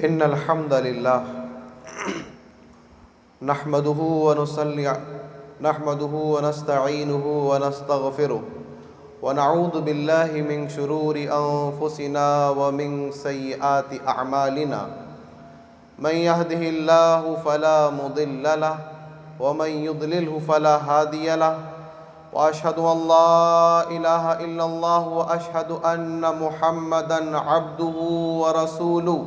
إن الحمد لله نحمده ونستعينه ونستغفره ونعوذ بالله من شرور أنفسنا ومن سيئات أعمالنا من يهده الله فلا مضل له ومن يضلله فلا هادي له وأشهد أن لا إله إلا الله وأشهد أن محمدًا عبده ورسوله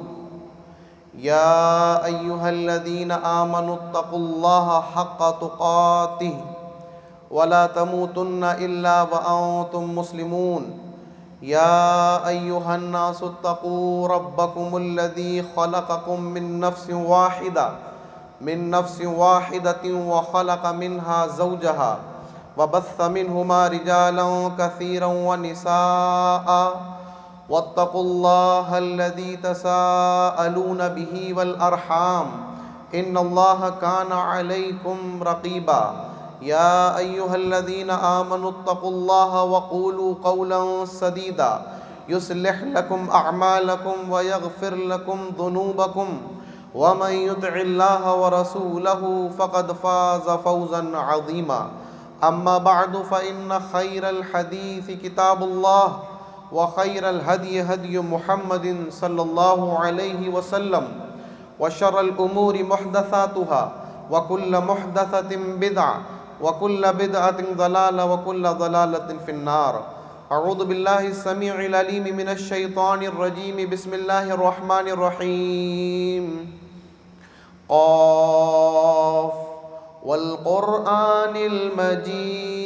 يا أيها الذين آمنوا اتقوا الله حق تقاته ولا تموتن إلا وأنتم مسلمون يا أيها الناس اتقوا ربكم الذي خلقكم من نفس واحدة وخلق منها زوجها وبث منهما رجالا كثيرا ونساء واتقوا الله الذي تساءلون به والأرحام إن الله كان عليكم رقيبا يا أيها الذين آمنوا اتقوا الله وقولوا قولا سديدا يصلح لكم أعمالكم ويغفر لكم ذنوبكم ومن يطع الله ورسوله فقد فاز فوزا عظيما أما بعد فإن خير الحديث كتاب الله وخير الهدي هدي محمد صلى الله عليه وسلم وشر الأمور محدثاتها وكل محدثة بدعة وكل بدعة ضلالة وكل ضلالة في النار. أعوذ بالله السميع العليم من الشيطان الرجيم. بسم الله الرحمن الرحيم. قاف والقرآن المجيد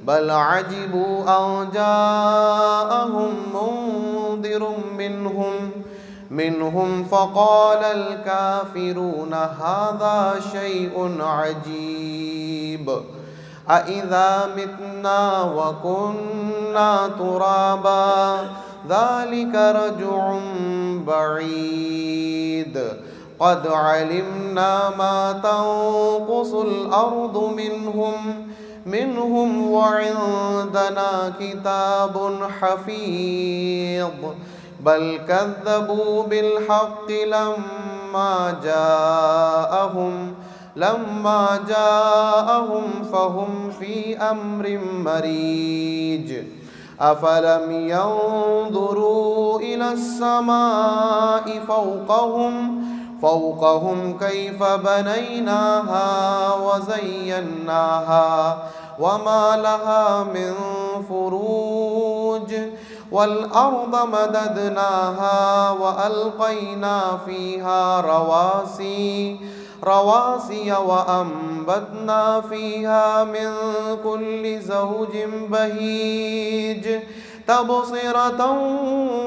بل عجبوا أن جاءهم منذر منهم فقال الكافرون هذا شيء عجيب أإذا متنا وكنا ترابا ذلك رجع بعيد قد علمنا ما تنقص الأرض منهم وعندنا كتاب حفيظ بل كذبوا بالحق لما جاءهم فهم في أمر مريج أفلم ينظروا إلى السماء فوقهم كيف بنيناها وزيناها وما لها من فروج والأرض مددناها وألقينا فيها رواسي وأنبتنا فيها من كل زوج بهيج تبصرة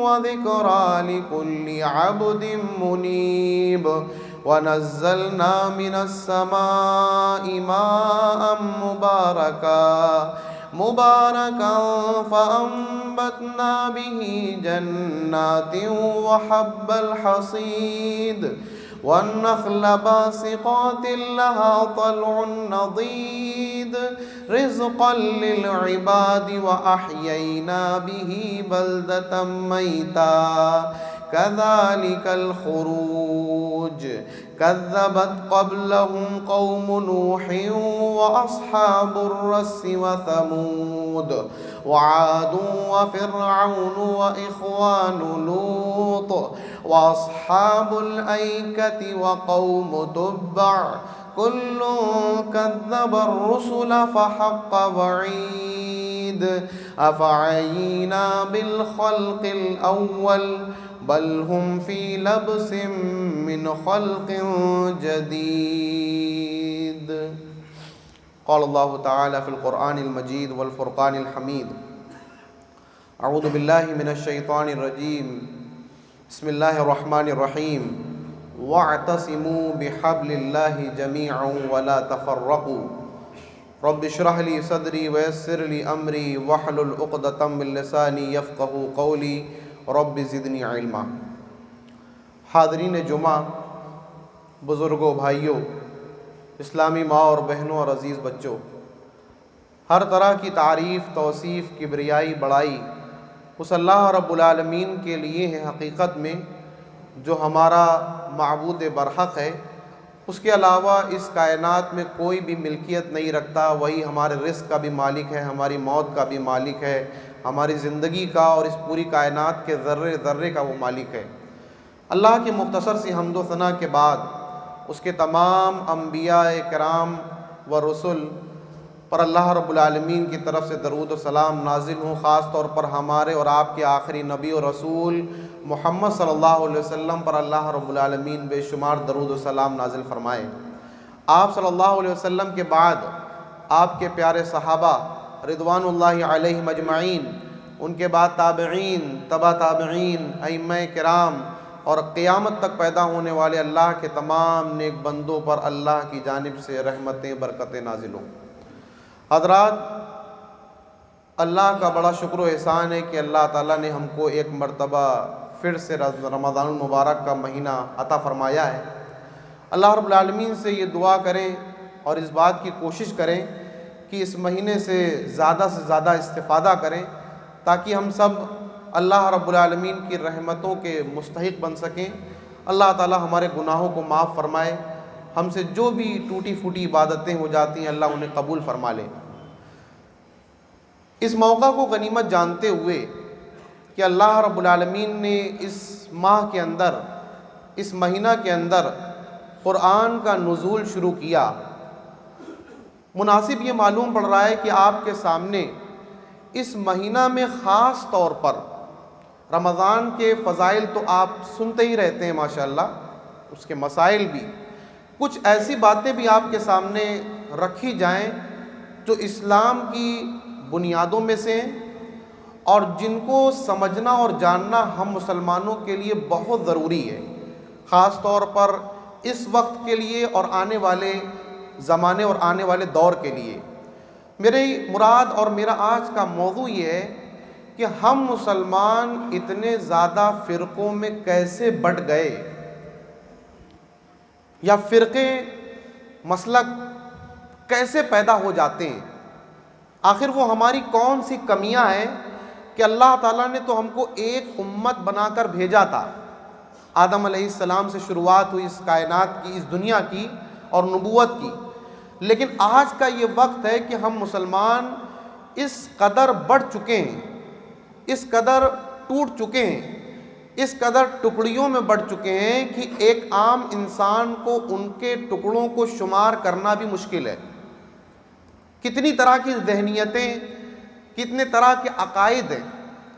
وذكرى لكل عبد منيب ونزلنا من السماء ماء مباركا فأنبتنا به جنات وحب الحصيد والنخل باسقات لها طلع نضيد رزقا للعباد وأحيينا به بلدة ميتا كذلك الخروج كذبت قبلهم قوم نوح وأصحاب الرس وثمود وعاد وفرعون وإخوان لوط وأصحاب الأيكة وقوم تبع كل كذب الرسل فحق وعيد أفعينا بالخلق الأول بل هم في لبس من خلق جديد. قال الله تعالى في القرآن المجيد والفرقان الحميد. أعوذ بالله من الشيطان الرجيم. بسم الله الرحمن الرحيم. واعتصموا بحبل الله جميعا ولا تفرقوا رب اشرح لي صدري ويسر لي أمري واحلل عقدة من لساني يفقهوا قولي رب زدنی علما. حاضرین جمعہ، بزرگوں، بھائیوں، اسلامی ماں اور بہنوں اور عزیز بچوں، ہر طرح کی تعریف، توصیف، کبریائی، بڑائی اس اللہ رب العالمین کے لیے ہے حقیقت میں، جو ہمارا معبود برحق ہے، اس کے علاوہ اس کائنات میں کوئی بھی ملکیت نہیں رکھتا، وہی ہمارے رزق کا بھی مالک ہے، ہماری موت کا بھی مالک ہے، ہماری زندگی کا اور اس پوری کائنات کے ذرے ذرے کا وہ مالک ہے۔ اللہ کی مختصر سی حمد و ثنا کے بعد اس کے تمام انبیاء کرام و رسل پر اللہ رب العالمین کی طرف سے درود و سلام نازل ہوں، خاص طور پر ہمارے اور آپ کے آخری نبی و رسول محمد صلی اللہ علیہ وسلم پر اللہ رب العالمین بے شمار درود و سلام نازل فرمائے۔ آپ صلی اللہ علیہ وسلم کے بعد آپ کے پیارے صحابہ رضوان اللہ علیہم اجمعین، ان کے بعد تابعین، تبع تابعین، ائمہ کرام اور قیامت تک پیدا ہونے والے اللہ کے تمام نیک بندوں پر اللہ کی جانب سے رحمتیں برکتیں نازل ہوں۔ حضرات، اللہ کا بڑا شکر و احسان ہے کہ اللہ تعالیٰ نے ہم کو ایک مرتبہ پھر سے رمضان المبارک کا مہینہ عطا فرمایا ہے۔ اللہ رب العالمین سے یہ دعا کریں اور اس بات کی کوشش کریں کہ اس مہینے سے زیادہ استفادہ کریں، تاکہ ہم سب اللہ رب العالمین کی رحمتوں کے مستحق بن سکیں۔ اللہ تعالیٰ ہمارے گناہوں کو معاف فرمائے، ہم سے جو بھی ٹوٹی پھوٹی عبادتیں ہو جاتی ہیں اللہ انہیں قبول فرما لے۔ اس موقع کو غنیمت جانتے ہوئے کہ اللہ رب العالمین نے اس ماہ کے اندر، اس مہینہ کے اندر قرآن کا نزول شروع کیا، مناسب یہ معلوم پڑ رہا ہے کہ آپ کے سامنے اس مہینہ میں خاص طور پر رمضان کے فضائل تو آپ سنتے ہی رہتے ہیں ماشاءاللہ، اس کے مسائل بھی، کچھ ایسی باتیں بھی آپ کے سامنے رکھی جائیں جو اسلام کی بنیادوں میں سے ہیں اور جن کو سمجھنا اور جاننا ہم مسلمانوں کے لیے بہت ضروری ہے، خاص طور پر اس وقت کے لیے اور آنے والے زمانے اور آنے والے دور کے لیے۔ میری مراد اور میرا آج کا موضوع یہ ہے کہ ہم مسلمان اتنے زیادہ فرقوں میں کیسے بٹ گئے، یا فرقے مسلک کیسے پیدا ہو جاتے ہیں، آخر وہ ہماری کون سی کمیاں ہیں کہ اللہ تعالیٰ نے تو ہم کو ایک امت بنا کر بھیجا تھا۔ آدم علیہ السلام سے شروعات ہوئی اس کائنات کی، اس دنیا کی اور نبوت کی، لیکن آج کا یہ وقت ہے کہ ہم مسلمان اس قدر بڑھ چکے ہیں، اس قدر ٹوٹ چکے ہیں، اس قدر ٹکڑیوں میں بڑھ چکے ہیں کہ ایک عام انسان کو ان کے ٹکڑوں کو شمار کرنا بھی مشکل ہے۔ کتنی طرح کی ذہنیتیں، کتنے طرح کے عقائد ہیں،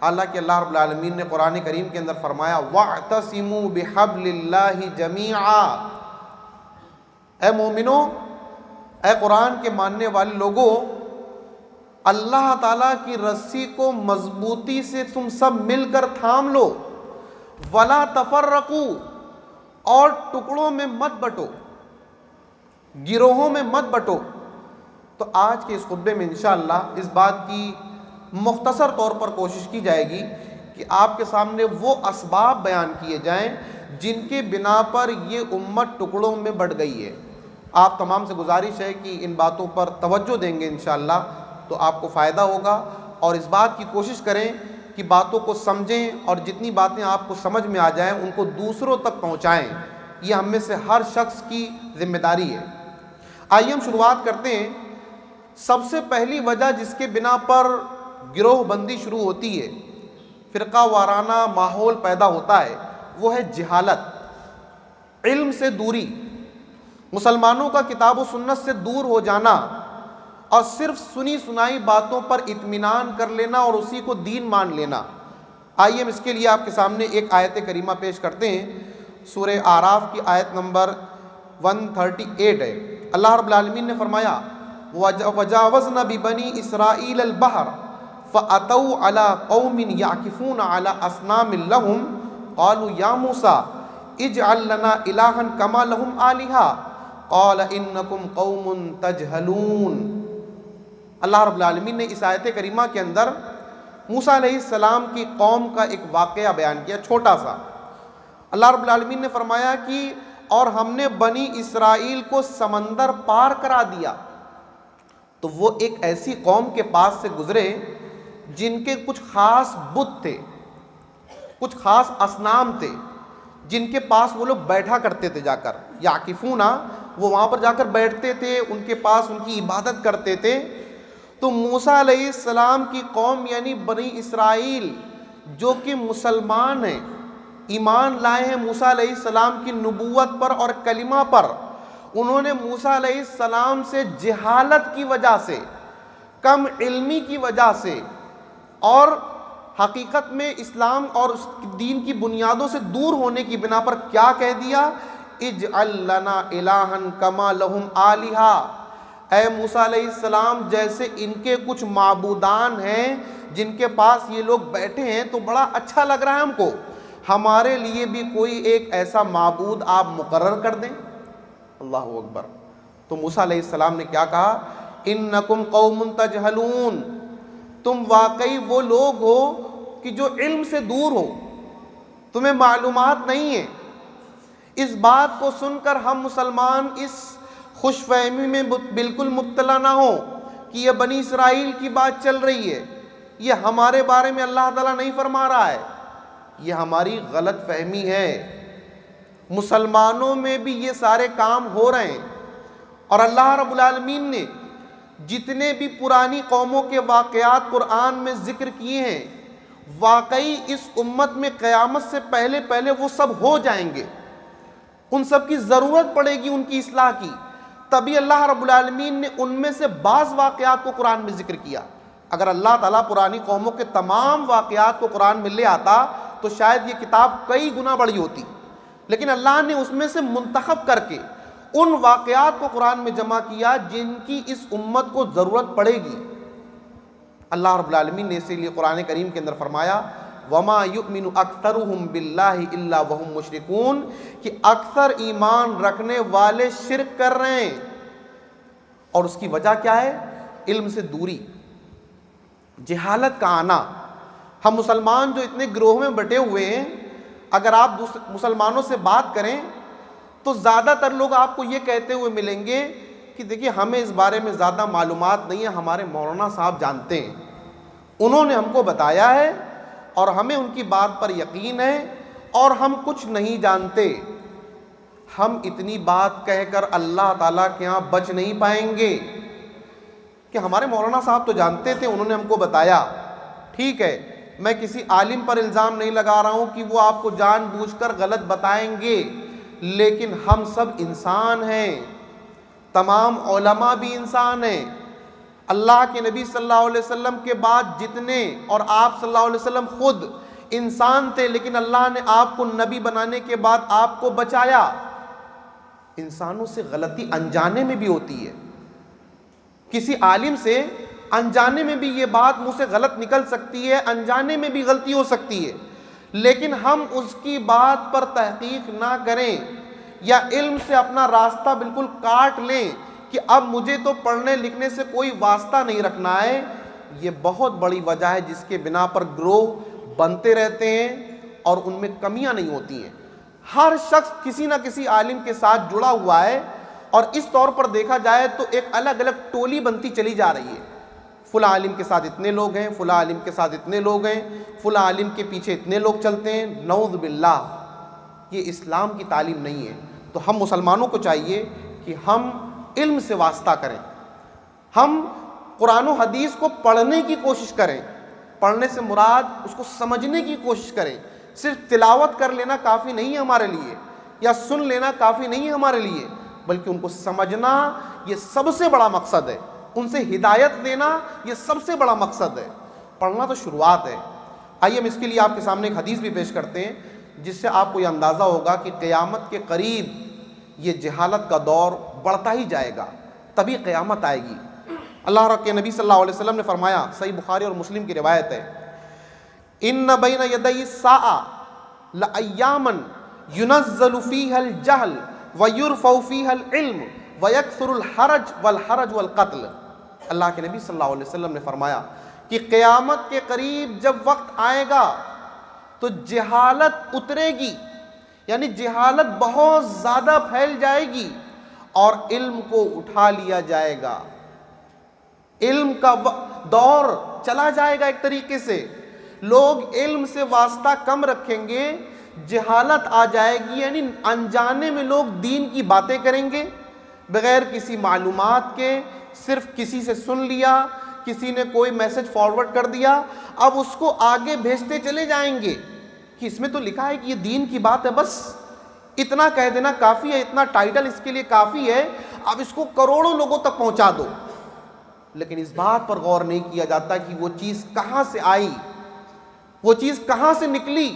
حالانکہ اللہ رب العالمین نے قرآن کریم کے اندر فرمایا وَاعْتَصِمُوا بِحَبْلِ اللَّهِ جَمِيعًا۔ اے مومنو، اے قرآن کے ماننے والے لوگوں، اللہ تعالیٰ کی رسی کو مضبوطی سے تم سب مل کر تھام لو، وَلَا تَفَرَّقُوا، اور ٹکڑوں میں مت بٹو، گروہوں میں مت بٹو۔ تو آج کے اس خطبے میں انشاءاللہ اس بات کی مختصر طور پر کوشش کی جائے گی کہ آپ کے سامنے وہ اسباب بیان کیے جائیں جن کے بنا پر یہ امت ٹکڑوں میں بٹ گئی ہے۔ آپ تمام سے گزارش ہے کہ ان باتوں پر توجہ دیں گے انشاءاللہ تو آپ کو فائدہ ہوگا، اور اس بات کی کوشش کریں کہ باتوں کو سمجھیں اور جتنی باتیں آپ کو سمجھ میں آ جائیں ان کو دوسروں تک پہنچائیں۔ یہ ہم میں سے ہر شخص کی ذمہ داری ہے۔ آئیے ہم شروعات کرتے ہیں۔ سب سے پہلی وجہ جس کے بنا پر گروہ بندی شروع ہوتی ہے، فرقہ وارانہ ماحول پیدا ہوتا ہے، وہ ہے جہالت، علم سے دوری، مسلمانوں کا کتاب و سنت سے دور ہو جانا اور صرف سنی سنائی باتوں پر اطمینان کر لینا اور اسی کو دین مان لینا۔ آئیے ہم اس کے لیے آپ کے سامنے ایک آیت کریمہ پیش کرتے ہیں۔ سورہ اعراف کی آیت نمبر 138 ہے۔ اللہ رب العالمین نے فرمایا وَجَاوَزْنَا بِبَنِي إِسْرَائِيلَ الْبَحْرَ فَأَتَوْا عَلَىٰ قَوْمٍ يَعْكِفُونَ عَلَىٰ أَصْنَامٍ لَهُمْ قَالُوا يَا مُوسَىٰ اجْعَل لَنَا إِلَٰهًا كَمَا لَهُمْ آلِهَةٌ قَالَ إِنَّكُمْ قَوْمٌ تَجْهَلُونَ۔ اللہ رب العالمین نے اس آیت کریمہ کے اندر موسیٰ علیہ السلام کی قوم کا ایک واقعہ بیان کیا، چھوٹا سا۔ اللہ رب العالمین نے فرمایا کہ اور ہم نے بنی اسرائیل کو سمندر پار کرا دیا، تو وہ ایک ایسی قوم کے پاس سے گزرے جن کے کچھ خاص بت تھے، کچھ خاص اصنام تھے، جن کے پاس وہ لوگ بیٹھا کرتے تھے جا کر، یعکفونا، وہ وہاں پر جا کر بیٹھتے تھے، ان کے پاس ان کی عبادت کرتے تھے۔ تو موسیٰ علیہ السلام کی قوم یعنی بنی اسرائیل جو کہ مسلمان ہیں، ایمان لائے ہیں موسیٰ علیہ السلام کی نبوت پر اور کلمہ پر، انہوں نے موسیٰ علیہ السلام سے جہالت کی وجہ سے، کم علمی کی وجہ سے، اور حقیقت میں اسلام اور اس دین کی بنیادوں سے دور ہونے کی بنا پر کیا کہہ دیا؟ اجعل لنا الہا کما لہم آلہا، اے موسیٰ علیہ السلام جیسے ان کے کچھ معبودان ہیں جن کے پاس یہ لوگ بیٹھے ہیں تو بڑا اچھا لگ رہا ہے ہم کو، ہمارے لیے بھی کوئی ایک ایسا معبود آپ مقرر کر دیں۔ اللہ اکبر۔ تو موسیٰ علیہ السلام نے کیا کہا؟ انکم قوم تجہلون، تم واقعی وہ لوگ ہو کہ جو علم سے دور ہو، تمہیں معلومات نہیں ہے۔ اس بات کو سن کر ہم مسلمان اس خوش فہمی میں بالکل مبتلا نہ ہو کہ یہ بنی اسرائیل کی بات چل رہی ہے، یہ ہمارے بارے میں اللہ تعالیٰ نہیں فرما رہا ہے، یہ ہماری غلط فہمی ہے۔ مسلمانوں میں بھی یہ سارے کام ہو رہے ہیں، اور اللہ رب العالمین نے جتنے بھی پرانی قوموں کے واقعات قرآن میں ذکر کیے ہیں، واقعی اس امت میں قیامت سے پہلے پہلے وہ سب ہو جائیں گے، ان سب کی ضرورت پڑے گی ان کی اصلاح کی، تبھی اللہ رب العالمین نے ان میں سے بعض واقعات کو قرآن میں ذکر کیا۔ اگر اللہ تعالیٰ پرانی قوموں کے تمام واقعات کو قرآن میں لے آتا تو شاید یہ کتاب کئی گنا بڑی ہوتی، لیکن اللہ نے اس میں سے منتخب کر کے ان واقعات کو قرآن میں جمع کیا جن کی اس امت کو ضرورت پڑے گی۔ اللہ رب العالمین نے اسی لیے قرآن کریم کے اندر فرمایا وَمَا يُؤْمِنُ أَكْثَرُهُمْ بِاللَّهِ إِلَّا وَهُمْ مُشْرِكُونَ، کہ اکثر ایمان رکھنے والے شرک کر رہے ہیں، اور اس کی وجہ کیا ہے؟ علم سے دوری، جہالت کا آنا۔ ہم مسلمان جو اتنے گروہ میں بٹے ہوئے ہیں، اگر آپ مسلمانوں سے بات کریں تو زیادہ تر لوگ آپ کو یہ کہتے ہوئے ملیں گے کہ دیکھیے ہمیں اس بارے میں زیادہ معلومات نہیں ہے، ہمارے مولانا صاحب جانتے ہیں، انہوں نے ہم کو بتایا ہے اور ہمیں ان کی بات پر یقین ہے، اور ہم کچھ نہیں جانتے۔ ہم اتنی بات کہہ کر اللہ تعالیٰ کے ہاں بچ نہیں پائیں گے کہ ہمارے مولانا صاحب تو جانتے تھے، انہوں نے ہم کو بتایا۔ ٹھیک ہے، میں کسی عالم پر الزام نہیں لگا رہا ہوں کہ وہ آپ کو جان بوجھ کر غلط بتائیں گے، لیکن ہم سب انسان ہیں، تمام علماء بھی انسان ہیں۔ اللہ کے نبی صلی اللہ علیہ وسلم کے بعد جتنے، اور آپ صلی اللہ علیہ وسلم خود انسان تھے، لیکن اللہ نے آپ کو نبی بنانے کے بعد آپ کو بچایا۔ انسانوں سے غلطی انجانے میں بھی ہوتی ہے، کسی عالم سے انجانے میں بھی یہ بات منہ سے غلط نکل سکتی ہے، انجانے میں بھی غلطی ہو سکتی ہے، لیکن ہم اس کی بات پر تحقیق نہ کریں یا علم سے اپنا راستہ بالکل کاٹ لیں کہ اب مجھے تو پڑھنے لکھنے سے کوئی واسطہ نہیں رکھنا ہے، یہ بہت بڑی وجہ ہے جس کے بنا پر گروہ بنتے رہتے ہیں اور ان میں کمیاں نہیں ہوتی ہیں۔ ہر شخص کسی نہ کسی عالم کے ساتھ جڑا ہوا ہے، اور اس طور پر دیکھا جائے تو ایک الگ الگ ٹولی بنتی چلی جا رہی ہے، فلاں عالم کے ساتھ اتنے لوگ ہیں، فلاں عالم کے ساتھ اتنے لوگ ہیں، فلاں عالم کے پیچھے اتنے لوگ چلتے ہیں، نعوذ باللہ۔ یہ اسلام کی تعلیم نہیں ہے۔ تو ہم مسلمانوں کو چاہیے کہ ہم علم سے واسطہ کریں، ہم قرآن و حدیث کو پڑھنے کی کوشش کریں، پڑھنے سے مراد اس کو سمجھنے کی کوشش کریں۔ صرف تلاوت کر لینا کافی نہیں ہے ہمارے لیے، یا سن لینا کافی نہیں ہے ہمارے لیے، بلکہ ان کو سمجھنا یہ سب سے بڑا مقصد ہے، ان سے ہدایت لینا یہ سب سے بڑا مقصد ہے۔ پڑھنا تو شروعات ہے۔ آئیے ہم اس کے لیے آپ کے سامنے ایک حدیث بھی پیش کرتے ہیں جس سے آپ کو یہ اندازہ ہوگا کہ قیامت کے قریب یہ جہالت کا دور بڑھتا ہی جائے گا، تبھی قیامت آئے گی۔ اللہ کے نبی صلی اللہ علیہ وسلم نے فرمایا، صحیح بخاری اور مسلم کی روایت ہے، ان بین یدی الساعۃ لایاما ینزل فیہا الجہل ویرفع فیہا العلم ویکثر الحرج والقتل۔ اللہ کے نبی صلی اللہ علیہ وسلم نے فرمایا کہ قیامت کے قریب جب وقت آئے گا تو جہالت اترے گی، یعنی جہالت بہت زیادہ پھیل جائے گی، اور علم کو اٹھا لیا جائے گا، علم کا دور چلا جائے گا۔ ایک طریقے سے لوگ علم سے واسطہ کم رکھیں گے، جہالت آ جائے گی، یعنی انجانے میں لوگ دین کی باتیں کریں گے بغیر کسی معلومات کے، صرف کسی سے سن لیا، کسی نے کوئی میسج فارورڈ کر دیا، اب اس کو آگے بھیجتے چلے جائیں گے کہ اس میں تو لکھا ہے کہ یہ دین کی بات ہے، بس اتنا کہہ دینا کافی ہے، اتنا ٹائٹل اس کے لیے کافی ہے، اب اس کو کروڑوں لوگوں تک پہنچا دو۔ لیکن اس بات پر غور نہیں کیا جاتا کہ وہ چیز کہاں سے آئی، وہ چیز کہاں سے نکلی۔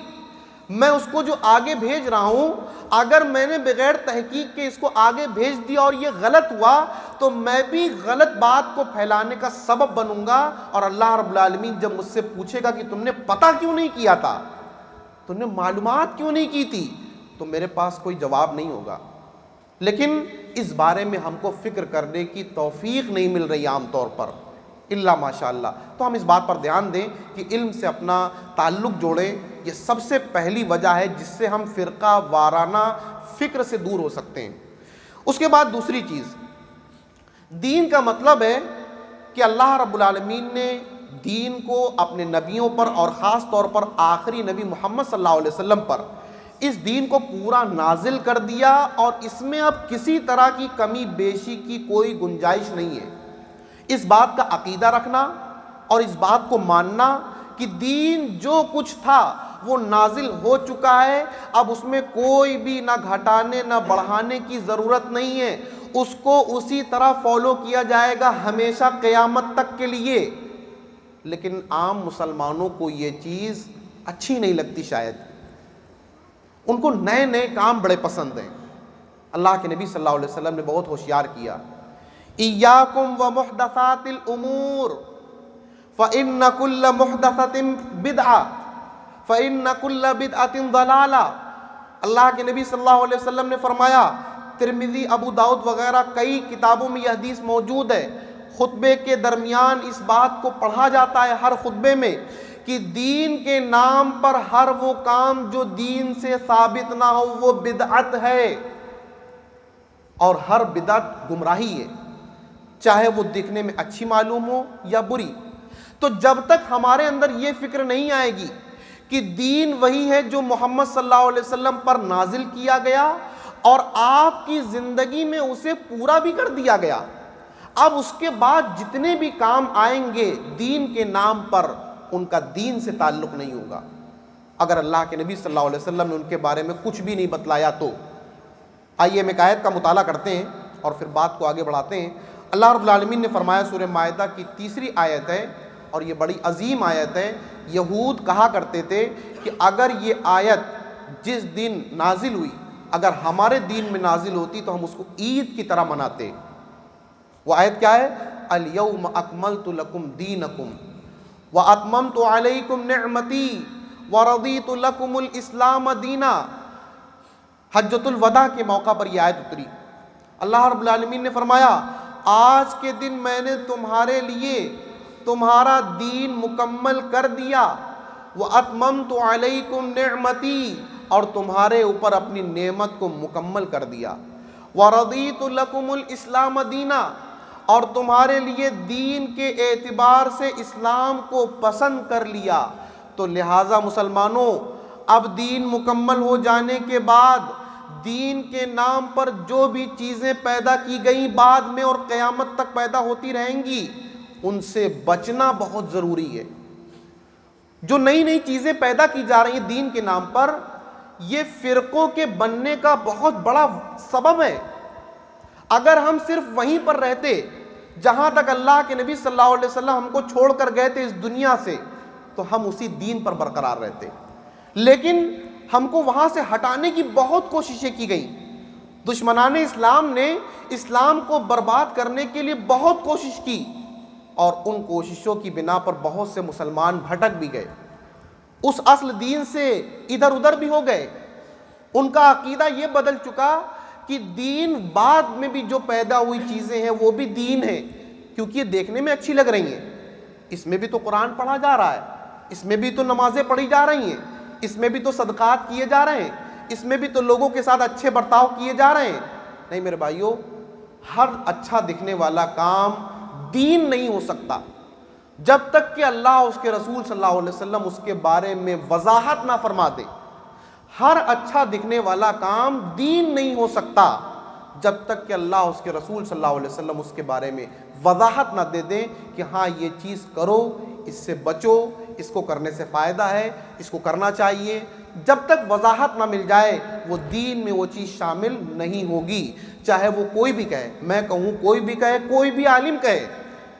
میں اس کو جو آگے بھیج رہا ہوں، اگر میں نے بغیر تحقیق کے اس کو آگے بھیج دیا اور یہ غلط ہوا تو میں بھی غلط بات کو پھیلانے کا سبب بنوں گا، اور اللہ رب العالمین جب مجھ سے پوچھے گا کہ تم نے پتہ کیوں نہیں کیا تھا، تم نے معلومات کیوں نہیں کی تھی، تو میرے پاس کوئی جواب نہیں ہوگا۔ لیکن اس بارے میں ہم کو فکر کرنے کی توفیق نہیں مل رہی عام طور پر، الا ماشاء اللہ۔ تو ہم اس بات پر دھیان دیں کہ علم سے اپنا تعلق جوڑیں، یہ سب سے پہلی وجہ ہے جس سے ہم فرقہ وارانہ فکر سے دور ہو سکتے ہیں۔ اس کے بعد دوسری چیز، دین کا مطلب ہے کہ اللہ رب العالمین نے دین کو اپنے نبیوں پر اور خاص طور پر آخری نبی محمد صلی اللہ علیہ وسلم پر اس دین کو پورا نازل کر دیا، اور اس میں اب کسی طرح کی کمی بیشی کی کوئی گنجائش نہیں ہے۔ اس بات کا عقیدہ رکھنا اور اس بات کو ماننا کہ دین جو کچھ تھا وہ نازل ہو چکا ہے، اب اس میں کوئی بھی نہ گھٹانے نہ بڑھانے کی ضرورت نہیں ہے، اس کو اسی طرح فالو کیا جائے گا ہمیشہ قیامت تک کے لیے۔ لیکن عام مسلمانوں کو یہ چیز اچھی نہیں لگتی، شاید ان کو نئے نئے کام بڑے پسند ہیں۔ اللہ کے نبی صلی اللہ علیہ وسلم نے بہت ہوشیار کیا، ایاکم ومحدثات الامور فإن كل محدثة بدعہ فإن كل بدعة ضلالہ۔ اللہ کے نبی صلی اللہ علیہ وسلم نے فرمایا، ترمذی، ابو داؤد وغیرہ کئی کتابوں میں یہ حدیث موجود ہے، خطبے کے درمیان اس بات کو پڑھا جاتا ہے ہر خطبے میں کہ دین کے نام پر ہر وہ کام جو دین سے ثابت نہ ہو وہ بدعت ہے، اور ہر بدعت گمراہی ہے، چاہے وہ دکھنے میں اچھی معلوم ہو یا بری۔ تو جب تک ہمارے اندر یہ فکر نہیں آئے گی کہ دین وہی ہے جو محمد صلی اللہ علیہ وسلم پر نازل کیا گیا اور آپ کی زندگی میں اسے پورا بھی کر دیا گیا، اب اس کے بعد جتنے بھی کام آئیں گے دین کے نام پر، ان کا دین سے تعلق نہیں ہوگا۔ اگر اللہ کے نبی صلی اللہ علیہ وسلم نے ان کے بارے میں کچھ بھی نہیں بتلایا تو آئیے ہم ایک آیت کا مطالعہ کرتے ہیں اور پھر بات کو آگے بڑھاتے ہیں۔ اللہ رب العالمین نے فرمایا، سورہ مائدہ کی 3 آیت ہے اور یہ بڑی عظیم آیت ہے۔ یہود کہا کرتے تھے کہ اگر یہ آیت جس دن نازل ہوئی اگر ہمارے دین میں نازل ہوتی تو ہم اس کو عید کی طرح مناتے۔ وہ آیت کیا ہے؟ الیوم اکملت لکم دینکم واتممت علیکم نعمتی ورضیت لکم الاسلام دینا۔ حجۃ الوداع کے موقع پر یہ آیت اتری۔ اللہ رب العالمین نے فرمایا، آج کے دن میں نے تمہارے لیے تمہارا دین مکمل کر دیا، وَأَتْمَمْتُ عَلَيْكُمْ نِعْمَتِي، اور تمہارے اوپر اپنی نعمت کو مکمل کر دیا، وَرَضِيتُ لَكُمُ الْإِسْلَامَ دِينًا، اور تمہارے لیے دین کے اعتبار سے اسلام کو پسند کر لیا۔ تو لہٰذا مسلمانوں، اب دین مکمل ہو جانے کے بعد دین کے نام پر جو بھی چیزیں پیدا کی گئیں بعد میں اور قیامت تک پیدا ہوتی رہیں گی، ان سے بچنا بہت ضروری ہے۔ جو نئی نئی چیزیں پیدا کی جا رہی ہیں دین کے نام پر، یہ فرقوں کے بننے کا بہت بڑا سبب ہے۔ اگر ہم صرف وہیں پر رہتے جہاں تک اللہ کے نبی صلی اللہ علیہ وسلم ہم کو چھوڑ کر گئے تھے اس دنیا سے، تو ہم اسی دین پر برقرار رہتے، لیکن ہم کو وہاں سے ہٹانے کی بہت کوششیں کی گئیں۔ دشمنان اسلام نے اسلام کو برباد کرنے کے لیے بہت کوشش کی، اور ان کوششوں کی بنا پر بہت سے مسلمان بھٹک بھی گئے، اس اصل دین سے ادھر ادھر بھی ہو گئے۔ ان کا عقیدہ یہ بدل چکا کہ دین بعد میں بھی جو پیدا ہوئی چیزیں ہیں وہ بھی دین ہے، کیونکہ یہ دیکھنے میں اچھی لگ رہی ہیں۔ اس میں بھی تو قرآن پڑھا جا رہا ہے، اس میں بھی تو نمازیں پڑھی جا رہی ہیں، اس میں بھی تو صدقات کیے جا رہے ہیں، اس میں بھی تو لوگوں کے ساتھ اچھے برتاؤ کیے جا رہے ہیں۔ نہیں میرے بھائیوں، ہر اچھا دکھنے والا کام دین نہیں ہو سکتا جب تک کہ اللہ اس کے رسول صلی اللہ علیہ وسلم اس کے بارے میں وضاحت نہ فرما دے۔ ہر اچھا دکھنے والا کام دین نہیں ہو سکتا جب تک کہ اللہ اس کے رسول صلی اللہ علیہ وسلم اس کے بارے میں وضاحت نہ دے دیں کہ ہاں یہ چیز کرو، اس سے بچو، اس کو کرنے سے فائدہ ہے، اس کو کرنا چاہیے۔ جب تک وضاحت نہ مل جائے وہ دین میں وہ چیز شامل نہیں ہوگی، چاہے وہ کوئی بھی کہے، میں کہوں، کوئی بھی کہے، کوئی بھی عالم کہے،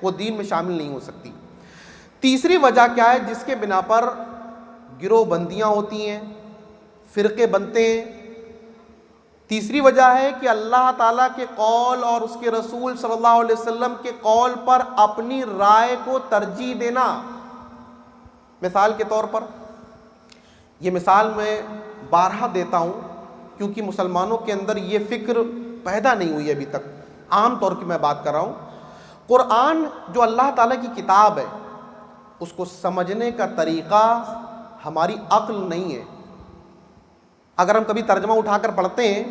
وہ دین میں شامل نہیں ہو سکتی۔ تیسری وجہ کیا ہے جس کے بنا پر گروہ بندیاں ہوتی ہیں، فرقے بنتے ہیں؟ تیسری وجہ ہے کہ اللہ تعالیٰ کے قول اور اس کے رسول صلی اللہ علیہ وسلم کے قول پر اپنی رائے کو ترجیح دینا۔ مثال کے طور پر، یہ مثال میں بارہا دیتا ہوں کیونکہ مسلمانوں کے اندر یہ فکر پیدا نہیں ہوئی ابھی تک، عام طور کی میں بات کر رہا ہوں۔ قرآن جو اللہ تعالیٰ کی کتاب ہے، اس کو سمجھنے کا طریقہ ہماری عقل نہیں ہے۔ اگر ہم کبھی ترجمہ اٹھا کر پڑھتے ہیں،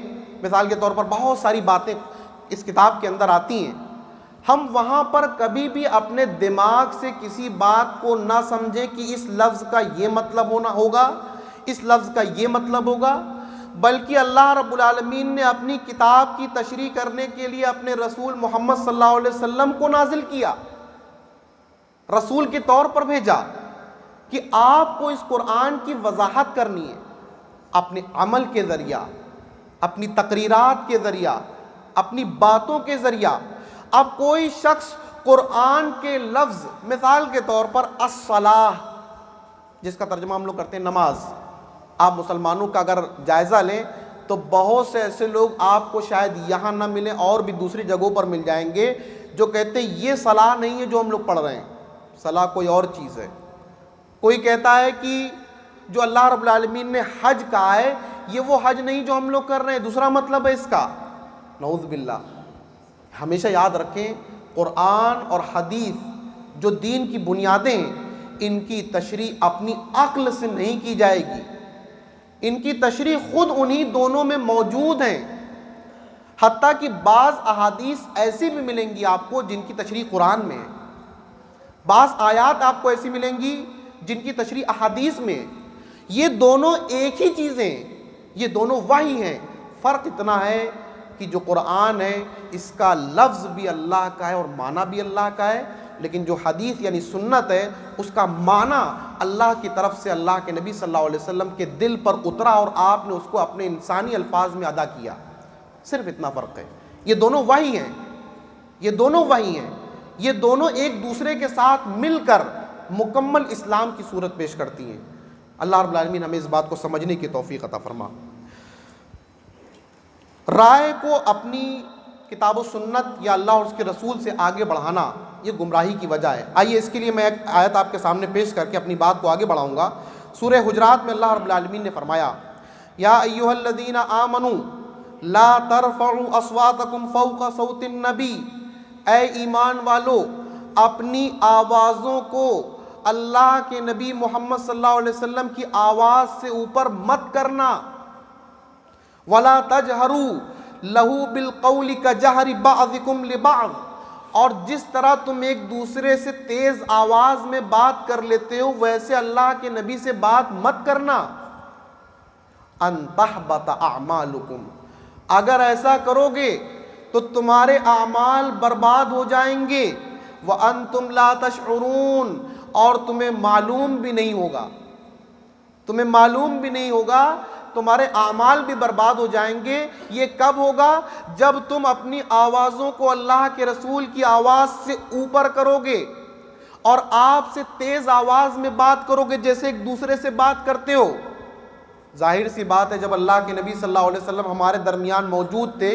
مثال کے طور پر بہت ساری باتیں اس کتاب کے اندر آتی ہیں، ہم وہاں پر کبھی بھی اپنے دماغ سے کسی بات کو نہ سمجھیں کہ اس لفظ کا یہ مطلب ہوگا، اس لفظ کا یہ مطلب ہوگا، بلکہ اللہ رب العالمین نے اپنی کتاب کی تشریح کرنے کے لیے اپنے رسول محمد صلی اللہ علیہ وسلم کو نازل کیا، رسول کے طور پر بھیجا کہ آپ کو اس قرآن کی وضاحت کرنی ہے، اپنے عمل کے ذریعہ، اپنی تقریرات کے ذریعہ، اپنی باتوں کے ذریعہ۔ اب کوئی شخص قرآن کے لفظ، مثال کے طور پر الصلاۃ، جس کا ترجمہ ہم لوگ کرتے ہیں نماز، آپ مسلمانوں کا اگر جائزہ لیں تو بہت سے ایسے لوگ آپ کو شاید یہاں نہ ملیں اور بھی دوسری جگہوں پر مل جائیں گے جو کہتے ہیں یہ صلاح نہیں ہے جو ہم لوگ پڑھ رہے ہیں، صلاح کوئی اور چیز ہے۔ کوئی کہتا ہے کہ جو اللہ رب العالمین نے حج کہا ہے یہ وہ حج نہیں جو ہم لوگ کر رہے ہیں، دوسرا مطلب ہے اس کا، نعوذ باللہ۔ ہمیشہ یاد رکھیں، قرآن اور حدیث جو دین کی بنیادیں ہیں، ان کی تشریح اپنی عقل سے نہیں کی جائے گی، ان کی تشریح خود انہی دونوں میں موجود ہیں۔ حتیٰ کہ بعض احادیث ایسی بھی ملیں گی آپ کو جن کی تشریح قرآن میں ہے، بعض آیات آپ کو ایسی ملیں گی جن کی تشریح احادیث میں ہے۔ یہ دونوں ایک ہی چیزیں ہیں، یہ دونوں وحی ہیں، فرق اتنا ہے کہ جو قرآن ہے اس کا لفظ بھی اللہ کا ہے اور معنی بھی اللہ کا ہے، لیکن جو حدیث یعنی سنت ہے اس کا معنی اللہ کی طرف سے اللہ کے نبی صلی اللہ علیہ وسلم کے دل پر اترا اور آپ نے اس کو اپنے انسانی الفاظ میں ادا کیا، صرف اتنا فرق ہے۔ یہ دونوں وحی ہیں، یہ دونوں وحی ہیں، یہ دونوں ایک دوسرے کے ساتھ مل کر مکمل اسلام کی صورت پیش کرتی ہیں۔ اللہ رب العالمین ہمیں اس بات کو سمجھنے کی توفیق عطا فرما۔ رائے کو اپنی کتاب و سنت یا اللہ اور اس کے رسول سے آگے بڑھانا یہ گمراہی کی وجہ ہے۔ آئیے اس کے لیے میں ایک آیت آپ کے سامنے پیش کر کے اپنی بات کو آگے بڑھاؤں گا۔ سورہ حجرات میں اللہ رب العالمین نے فرمایا، یا ایھا الذین آمنوا لا ترفعوا اصواتکم فوق صوت النبی، اے ایمان والو اپنی آوازوں کو اللہ کے نبی محمد صلی اللہ علیہ وسلم کی آواز سے اوپر مت کرنا، وَلَا تَجْهَرُوا لَهُ بِالْقَوْلِ كَجَهْرِ بَعْضِكُمْ لِبَعْضٍ، اور جس طرح تم ایک دوسرے سے تیز آواز میں بات کر لیتے ہو ویسے اللہ کے نبی سے بات مت کرنا۔ أَن تَحْبَطَ أَعْمَالُكُمْ، اگر ایسا کرو گے تو تمہارے اعمال برباد ہو جائیں گے، وَأَنْتُمْ لَا تَشْعُرُونَ، اور تمہیں معلوم بھی نہیں ہوگا، تمہیں معلوم بھی نہیں ہوگا، تمہارے اعمال بھی برباد ہو جائیں گے۔ یہ کب ہوگا؟ جب تم اپنی آوازوں کو اللہ کے رسول کی آواز سے اوپر کرو گے اور آپ سے تیز آواز میں بات کرو گے جیسے ایک دوسرے سے بات کرتے ہو۔ ظاہر سی بات ہے جب اللہ کے نبی صلی اللہ علیہ وسلم ہمارے درمیان موجود تھے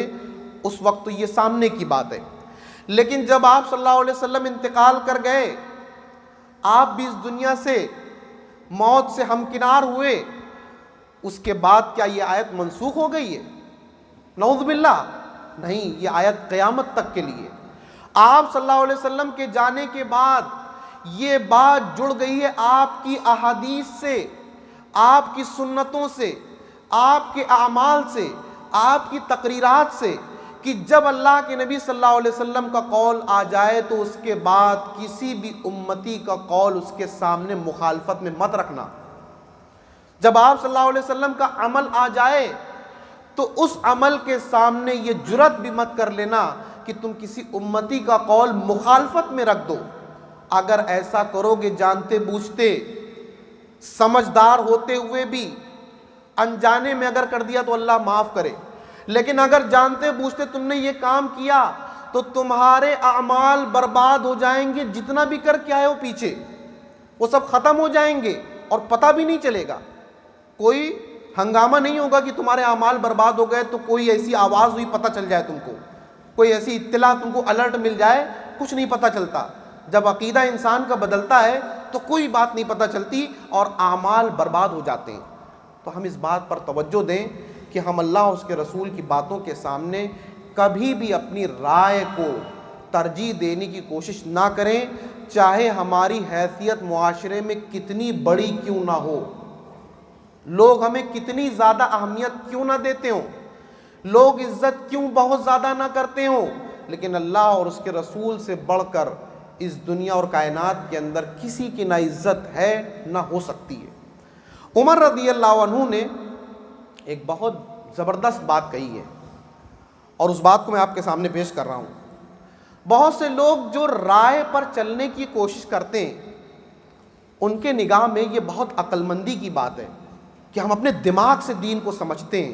اس وقت تو یہ سامنے کی بات ہے، لیکن جب آپ صلی اللہ علیہ وسلم انتقال کر گئے، آپ بھی اس دنیا سے موت سے ہمکنار ہوئے، اس کے بعد کیا یہ آیت منسوخ ہو گئی ہے؟ نعوذ باللہ، نہیں، یہ آیت قیامت تک کے لیے۔ آپ صلی اللہ علیہ وسلم کے جانے کے بعد یہ بات جڑ گئی ہے آپ کی احادیث سے، آپ کی سنتوں سے، آپ کے اعمال سے، آپ کی تقریرات سے، کہ جب اللہ کے نبی صلی اللہ علیہ وسلم کا قول آ جائے تو اس کے بعد کسی بھی امتی کا قول اس کے سامنے مخالفت میں مت رکھنا۔ جب آپ صلی اللہ علیہ وسلم کا عمل آ جائے تو اس عمل کے سامنے یہ جرات بھی مت کر لینا کہ تم کسی امتی کا قول مخالفت میں رکھ دو. اگر ایسا کرو گے جانتے بوجھتے سمجھدار ہوتے ہوئے بھی انجانے میں اگر کر دیا تو اللہ معاف کرے, لیکن اگر جانتے بوجھتے تم نے یہ کام کیا تو تمہارے اعمال برباد ہو جائیں گے. جتنا بھی کر کے آئے ہو پیچھے وہ سب ختم ہو جائیں گے اور پتہ بھی نہیں چلے گا. کوئی ہنگامہ نہیں ہوگا کہ تمہارے اعمال برباد ہو گئے تو کوئی ایسی آواز ہوئی پتہ چل جائے تم کو, کوئی ایسی اطلاع تم کو الرٹ مل جائے, کچھ نہیں پتہ چلتا. جب عقیدہ انسان کا بدلتا ہے تو کوئی بات نہیں پتہ چلتی اور اعمال برباد ہو جاتے ہیں. تو ہم اس بات پر توجہ دیں کہ ہم اللہ اور اس کے رسول کی باتوں کے سامنے کبھی بھی اپنی رائے کو ترجیح دینے کی کوشش نہ کریں, چاہے ہماری حیثیت معاشرے میں کتنی بڑی کیوں نہ ہو, لوگ ہمیں کتنی زیادہ اہمیت کیوں نہ دیتے ہوں, لوگ عزت کیوں بہت زیادہ نہ کرتے ہوں, لیکن اللہ اور اس کے رسول سے بڑھ کر اس دنیا اور کائنات کے اندر کسی کی نہ عزت ہے نہ ہو سکتی ہے. عمر رضی اللہ عنہ نے ایک بہت زبردست بات کہی ہے اور اس بات کو میں آپ کے سامنے پیش کر رہا ہوں. بہت سے لوگ جو رائے پر چلنے کی کوشش کرتے ہیں ان کے نگاہ میں یہ بہت عقل مندی کی بات ہے کہ ہم اپنے دماغ سے دین کو سمجھتے ہیں,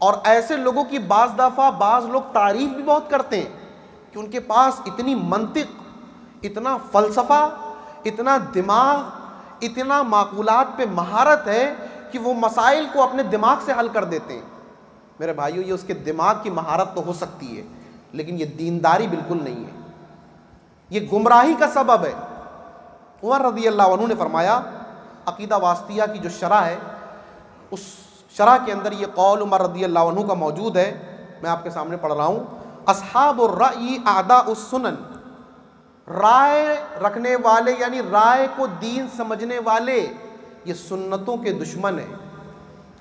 اور ایسے لوگوں کی بعض دفعہ بعض لوگ تعریف بھی بہت کرتے ہیں کہ ان کے پاس اتنی منطق, اتنا فلسفہ, اتنا دماغ, اتنا معقولات پہ مہارت ہے کہ وہ مسائل کو اپنے دماغ سے حل کر دیتے ہیں. میرے بھائیو, یہ اس کے دماغ کی مہارت تو ہو سکتی ہے لیکن یہ دینداری بالکل نہیں ہے, یہ گمراہی کا سبب ہے. عمر رضی اللہ عنہ نے فرمایا, عقیدہ واسطیہ کی جو شرح ہے اس شرح کے اندر یہ قول عمر رضی اللہ عنہ کا موجود ہے, میں آپ کے سامنے پڑھ رہا ہوں. اصحاب الرأی اعداء السنن, رائے رکھنے والے یعنی رائے کو دین سمجھنے والے یہ سنتوں کے دشمن ہیں.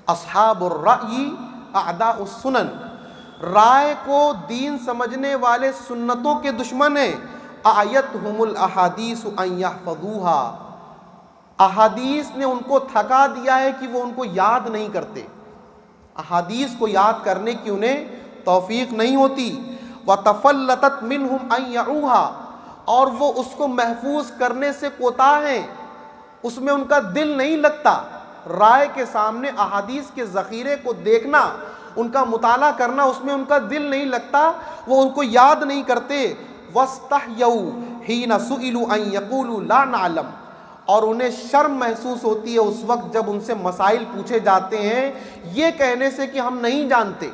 اصحاب الرأی اعداء السنن, رائے کو دین سمجھنے والے سنتوں کے دشمن ہیں. آیتہم الاحادیث ان یحفظوها, احادیث نے ان کو تھکا دیا ہے کہ وہ ان کو یاد نہیں کرتے, احادیث کو یاد کرنے کی انہیں توفیق نہیں ہوتی. وتفلتت منہم ان یعوها, اور وہ اس کو محفوظ کرنے سے کوتاہ ہیں, اس میں ان کا دل نہیں لگتا. رائے کے سامنے احادیث کے ذخیرے کو دیکھنا, ان کا مطالعہ کرنا, اس میں ان کا دل نہیں لگتا, وہ ان کو یاد نہیں کرتے. وَاسْتَحْيَوْا حِينَ سُئِلُوا أَن يَقُولُوا لَا نَعْلَمُ, اور انہیں شرم محسوس ہوتی ہے اس وقت جب ان سے مسائل پوچھے جاتے ہیں یہ کہنے سے کہ ہم نہیں جانتے.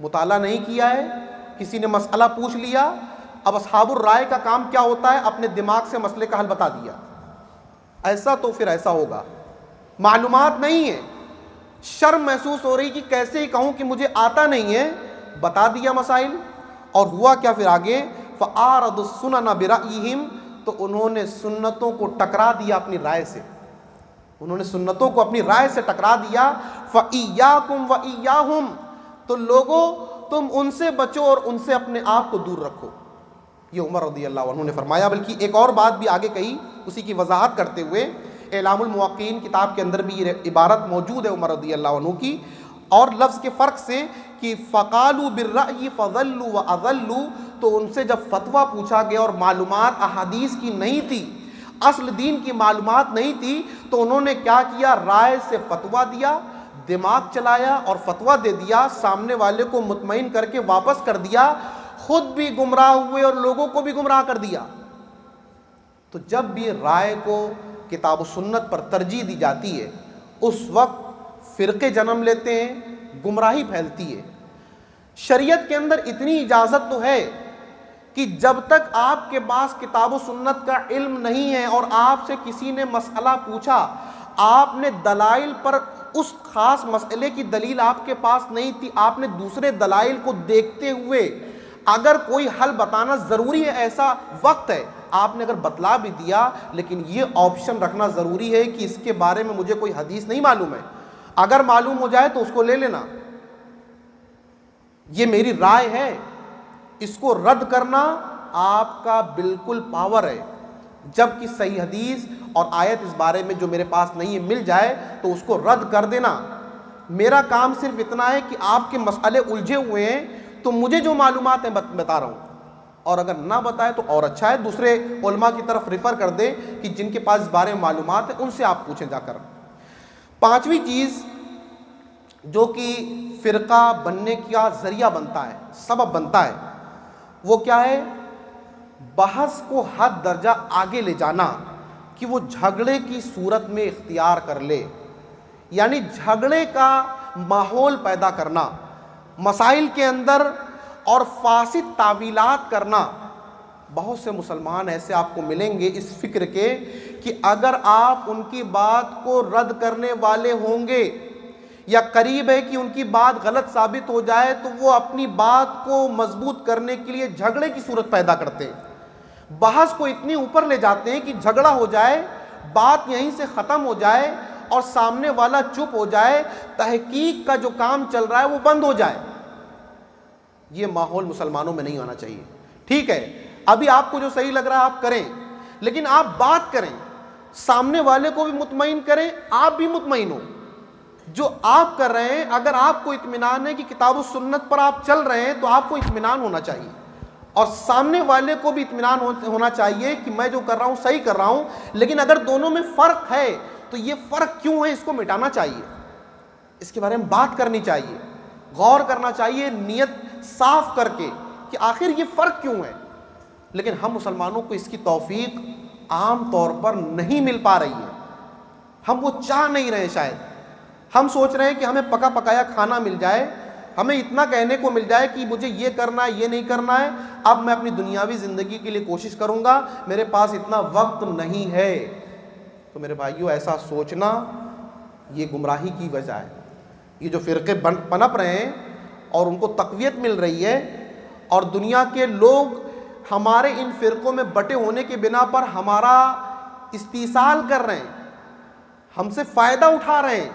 مطالعہ نہیں کیا ہے, کسی نے مسئلہ پوچھ لیا, اب اصحاب الرائے کا کام کیا ہوتا ہے, اپنے دماغ سے مسئلے کا حل بتا دیا, ایسا تو پھر ایسا ہوگا. معلومات نہیں ہے, شرم محسوس ہو رہی کہ کیسے ہی کہوں کہ مجھے آتا نہیں ہے, بتا دیا مسائل. اور ہوا کیا پھر آگے, فَآرَضُ السُّنَنَ بِرَأْيِهِمْ, تو انہوں نے سنتوں کو ٹکرا دیا اپنی رائے سے, انہوں نے سنتوں کو اپنی رائے سے ٹکرا دیا. فَإِيَّاكُمْ وَإِيَّاهُمْ, تو لوگوں تم ان سے بچو اور ان سے اپنے آپ کو دور رکھو. یہ عمر رضی اللہ عنہ نے فرمایا. بلکہ ایک اور بات بھی آگے کہی اسی کی وضاحت کرتے ہوئے, اعلام الموقعین کتاب کے اندر بھی یہ عبارت موجود ہے عمر رضی اللہ عنہ کی, اور لفظ کے فرق سے کہ فَقَالُوا بِالرَّأْيِ فَضَلُّوا وَأَضَلُّوا, تو ان سے جب فتویٰ پوچھا گیا اور معلومات احادیث کی نہیں تھی, اصل دین کی معلومات نہیں تھی, تو انہوں نے کیا کیا, رائے سے فتویٰ دیا, دماغ چلایا اور فتویٰ دے دیا, سامنے والے کو مطمئن کر کے واپس کر دیا, خود بھی گمراہ ہوئے اور لوگوں کو بھی گمراہ کر دیا. تو جب بھی رائے کو کتاب و سنت پر ترجیح دی جاتی ہے اس وقت فرقے جنم لیتے ہیں, گمراہی پھیلتی ہے. شریعت کے اندر اتنی اجازت تو ہے کہ جب تک آپ کے پاس کتاب و سنت کا علم نہیں ہے اور آپ سے کسی نے مسئلہ پوچھا, آپ نے دلائل پر اس خاص مسئلے کی دلیل آپ کے پاس نہیں تھی, آپ نے دوسرے دلائل کو دیکھتے ہوئے اگر کوئی حل بتانا ضروری ہے, ایسا وقت ہے, آپ نے اگر بتلا بھی دیا لیکن یہ آپشن رکھنا ضروری ہے کہ اس کے بارے میں مجھے کوئی حدیث نہیں معلوم ہے, اگر معلوم ہو جائے تو اس کو لے لینا, یہ میری رائے ہے, اس کو رد کرنا آپ کا بالکل پاور ہے. جبکہ صحیح حدیث اور آیت اس بارے میں جو میرے پاس نہیں ہے مل جائے تو اس کو رد کر دینا. میرا کام صرف اتنا ہے کہ آپ کے مسئلے الجھے ہوئے ہیں تو مجھے جو معلومات ہیں بتا رہا ہوں, اور اگر نہ بتائے تو اور اچھا ہے, دوسرے علماء کی طرف ریفر کر دیں کہ جن کے پاس اس بارے میں معلومات ہیں ان سے آپ پوچھیں جا کر. پانچویں چیز جو کہ فرقہ بننے کا ذریعہ بنتا ہے, سبب بنتا ہے, وہ کیا ہے؟ بحث کو حد درجہ آگے لے جانا کہ وہ جھگڑے کی صورت میں اختیار کر لے, یعنی جھگڑے کا ماحول پیدا کرنا, مسائل کے اندر اور فاسد تعویلات کرنا. بہت سے مسلمان ایسے آپ کو ملیں گے اس فکر کے کہ اگر آپ ان کی بات کو رد کرنے والے ہوں گے یا قریب ہے کہ ان کی بات غلط ثابت ہو جائے تو وہ اپنی بات کو مضبوط کرنے کے لیے جھگڑے کی صورت پیدا کرتے ہیں, بحث کو اتنی اوپر لے جاتے ہیں کہ جھگڑا ہو جائے, بات یہیں سے ختم ہو جائے اور سامنے والا چپ ہو جائے, تحقیق کا جو کام چل رہا ہے وہ بند ہو جائے. یہ ماحول مسلمانوں میں نہیں ہونا چاہیے. ٹھیک ہے, ابھی آپ کو جو صحیح لگ رہا ہے آپ کریں, لیکن آپ بات کریں, سامنے والے کو بھی مطمئن کریں, آپ بھی مطمئن ہو. جو آپ کر رہے ہیں, اگر آپ کو اطمینان ہے کہ کتاب و سنت پر آپ چل رہے ہیں تو آپ کو اطمینان ہونا چاہیے, اور سامنے والے کو بھی اطمینان ہونا چاہیے کہ میں جو کر رہا ہوں صحیح کر رہا ہوں. لیکن اگر دونوں میں فرق ہے تو یہ فرق کیوں ہے, اس کو مٹانا چاہیے, اس کے بارے میں بات کرنی چاہیے, غور کرنا چاہیے نیت صاف کر کے کہ آخر یہ فرق کیوں ہے. لیکن ہم مسلمانوں کو اس کی توفیق عام طور پر نہیں مل پا رہی ہے, ہم وہ چاہ نہیں رہے. شاید ہم سوچ رہے ہیں کہ ہمیں پکا پکایا کھانا مل جائے, ہمیں اتنا کہنے کو مل جائے کہ مجھے یہ کرنا ہے, یہ نہیں کرنا ہے, اب میں اپنی دنیاوی زندگی کے لیے کوشش کروں گا, میرے پاس اتنا وقت نہیں ہے. تو میرے بھائیوں, ایسا سوچنا یہ گمراہی کی وجہ ہے. یہ جو فرقے پنپ رہے ہیں اور ان کو تقویت مل رہی ہے, اور دنیا کے لوگ ہمارے ان فرقوں میں بٹے ہونے کے بنا پر ہمارا استحصال کر رہے ہیں, ہم سے فائدہ اٹھا رہے ہیں,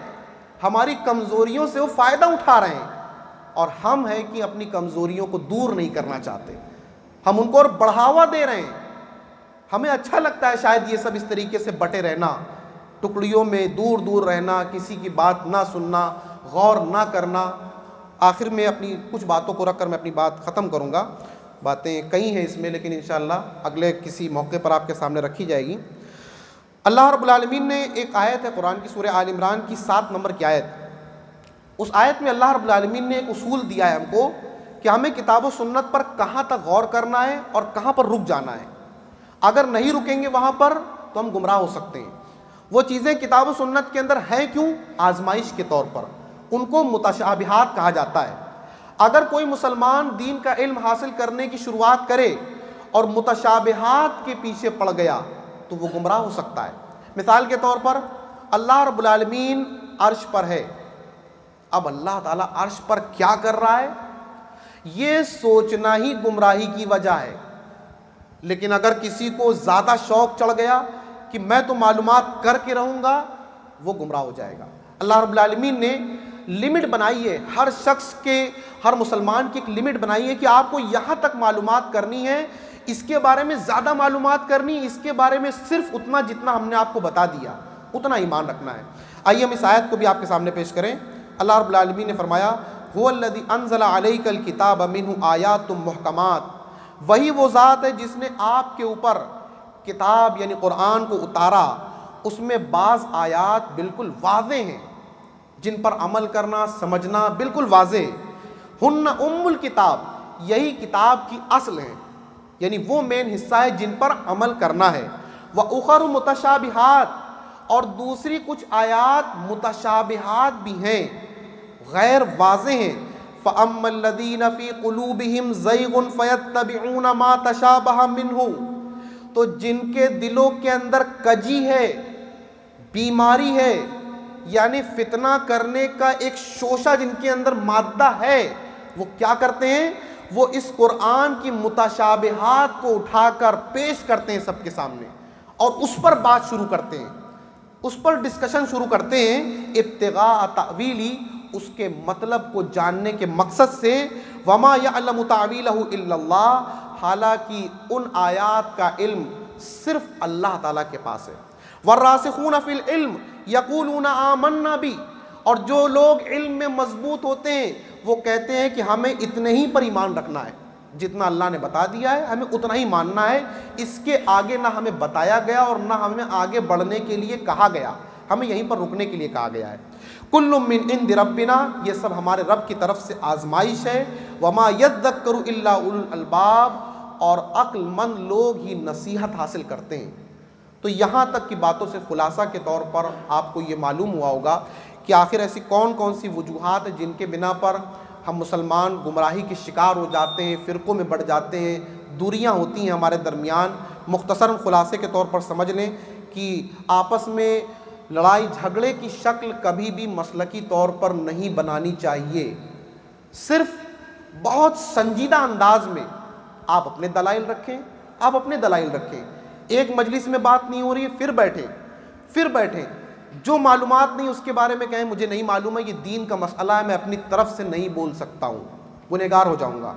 ہماری کمزوریوں سے وہ فائدہ اٹھا رہے ہیں, اور ہم ہیں کہ اپنی کمزوریوں کو دور نہیں کرنا چاہتے, ہم ان کو اور بڑھاوا دے رہے ہیں. ہمیں اچھا لگتا ہے شاید یہ سب اس طریقے سے بٹے رہنا, ٹکڑیوں میں دور دور رہنا, کسی کی بات نہ سننا, غور نہ کرنا. آخر میں اپنی کچھ باتوں کو رکھ کر میں اپنی بات ختم کروں گا. باتیں کئی ہیں اس میں, لیکن انشاءاللہ اگلے کسی موقع پر آپ کے سامنے رکھی جائے گی. اللہ رب العالمین نے ایک آیت ہے قرآن کی, سورہ آل عمران کی 7 نمبر کی آیت. اس آیت میں اللہ رب العالمین نے ایک اصول دیا ہے ہم کو کہ ہمیں کتاب و سنت پر کہاں تک غور کرنا ہے اور کہاں پر رک جانا ہے. اگر نہیں رکیں گے وہاں پر تو ہم گمراہ ہو سکتے ہیں. وہ چیزیں کتاب و سنت کے اندر ہیں کیوں؟ آزمائش کے طور پر. ان کو متشابہات کہا جاتا ہے. اگر کوئی مسلمان دین کا علم حاصل کرنے کی شروعات کرے اور متشابہات کے پیچھے پڑ گیا تو وہ گمراہ ہو سکتا ہے. مثال کے طور پر اللہ رب العالمین عرش پر ہے. اب اللہ تعالیٰ عرش پر کیا کر رہا ہے یہ سوچنا ہی گمراہی کی وجہ ہے. لیکن اگر کسی کو زیادہ شوق چڑھ گیا کہ میں تو معلومات کر کے رہوں گا, وہ گمراہ ہو جائے گا. اللہ رب العالمین نے لمٹ بنائی ہے, ہر شخص کے, ہر مسلمان کی ایک لمٹ بنائی ہے کہ آپ کو یہاں تک معلومات کرنی ہے, اس کے بارے میں زیادہ معلومات کرنی, اس کے بارے میں صرف اتنا جتنا ہم نے آپ کو بتا دیا اتنا ایمان رکھنا ہے. آئیے ہم اس آیت کو بھی آپ کے سامنے پیش کریں. اللہ رب العالمین نے فرمایا هو الذی انزل علیک الکتاب منہ آیات محکمات, وہی وہ ذات ہے جس نے آپ کے اوپر کتاب یعنی قرآن کو اتارا, اس میں بعض آیات بالکل واضح ہیں جن پر عمل کرنا سمجھنا بالکل واضح. ہن ام الکتاب, یہی کتاب کی اصل ہے, یعنی وہ مین حصہ ہے جن پر عمل کرنا ہے. وَأُخَرُ مُتَشَابِهَاتٌ, اور دوسری کچھ آیات متشابہات بھی ہیں, غیر واضح ہیں. فَأَمَّا الَّذِينَ فِي قُلُوبِهِمْ زَيْغٌ فَيَتَّبِعُونَ مَا تَشَابَهَ مِنْهُ, تو جن کے دلوں کے اندر کجی ہے, بیماری ہے, یعنی فتنہ کرنے کا ایک شوشہ جن کے اندر مادہ ہے, وہ کیا کرتے ہیں, وہ اس قرآن کی متشابہات کو اٹھا کر پیش کرتے ہیں سب کے سامنے اور اس پر بات شروع کرتے ہیں, اس پر ڈسکشن شروع کرتے ہیں, ابتغاء تأویلی, اس کے مطلب کو جاننے کے مقصد سے. وما یعلم تأویلہ الا اللہ, حالانکہ ان آیات کا علم صرف اللہ تعالیٰ کے پاس ہے. والراسخون فی العلم یقولون آمنا بی، اور جو لوگ علم میں مضبوط ہوتے ہیں وہ کہتے ہیں کہ ہمیں اتنے ہی پر ایمان رکھنا ہے، جتنا اللہ نے بتا دیا ہے ہمیں اتنا ہی ماننا ہے، اس کے آگے نہ ہمیں بتایا گیا اور نہ ہمیں آگے بڑھنے کے لیے کہا گیا، ہمیں یہیں پر رکنے کے لیے کہا گیا ہے۔ کل من عند ربنا، یہ سب ہمارے رب کی طرف سے آزمائش ہے۔ وما یذکر الا اولو الالباب، اور عقل مند لوگ ہی نصیحت حاصل کرتے ہیں۔ تو یہاں تک کی باتوں سے خلاصہ کے طور پر آپ کو یہ معلوم ہوا ہوگا کہ آخر ایسی کون کون سی وجوہات ہیں جن کے بنا پر ہم مسلمان گمراہی کے شکار ہو جاتے ہیں، فرقوں میں بڑھ جاتے ہیں، دوریاں ہوتی ہیں ہمارے درمیان۔ مختصراً خلاصے کے طور پر سمجھ لیں کہ آپس میں لڑائی جھگڑے کی شکل کبھی بھی مسلکی طور پر نہیں بنانی چاہیے، صرف بہت سنجیدہ انداز میں آپ اپنے دلائل رکھیں، ایک مجلس میں بات نہیں ہو رہی ہے پھر بیٹھیں، جو معلومات نہیں اس کے بارے میں کہیں مجھے نہیں معلوم ہے، یہ دین کا مسئلہ ہے، میں اپنی طرف سے نہیں بول سکتا ہوں، گنہگار ہو جاؤں گا۔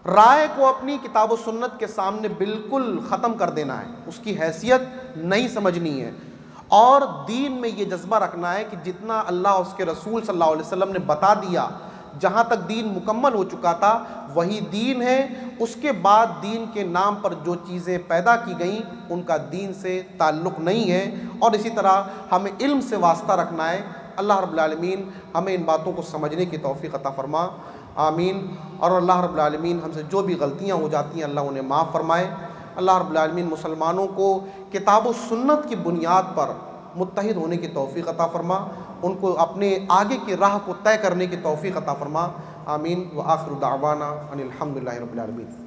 رائے کو اپنی کتاب و سنت کے سامنے بالکل ختم کر دینا ہے، اس کی حیثیت نہیں سمجھنی ہے، اور دین میں یہ جذبہ رکھنا ہے کہ جتنا اللہ اس کے رسول صلی اللہ علیہ وسلم نے بتا دیا، جہاں تک دین مکمل ہو چکا تھا وہی دین ہے، اس کے بعد دین کے نام پر جو چیزیں پیدا کی گئیں ان کا دین سے تعلق نہیں ہے، اور اسی طرح ہمیں علم سے واسطہ رکھنا ہے۔ اللہ رب العالمین ہمیں ان باتوں کو سمجھنے کی توفیق عطا فرما، آمین۔ اور اللہ رب العالمین ہم سے جو بھی غلطیاں ہو جاتی ہیں اللہ انہیں معاف فرمائے۔ اللہ رب العالمین مسلمانوں کو کتاب و سنت کی بنیاد پر متحد ہونے کی توفیق عطا فرما، ان کو اپنے آگے کی راہ کو طے کرنے کی توفیق عطا فرما، آمین۔ وآخر دعوانا ان الحمد للہ رب العالمین۔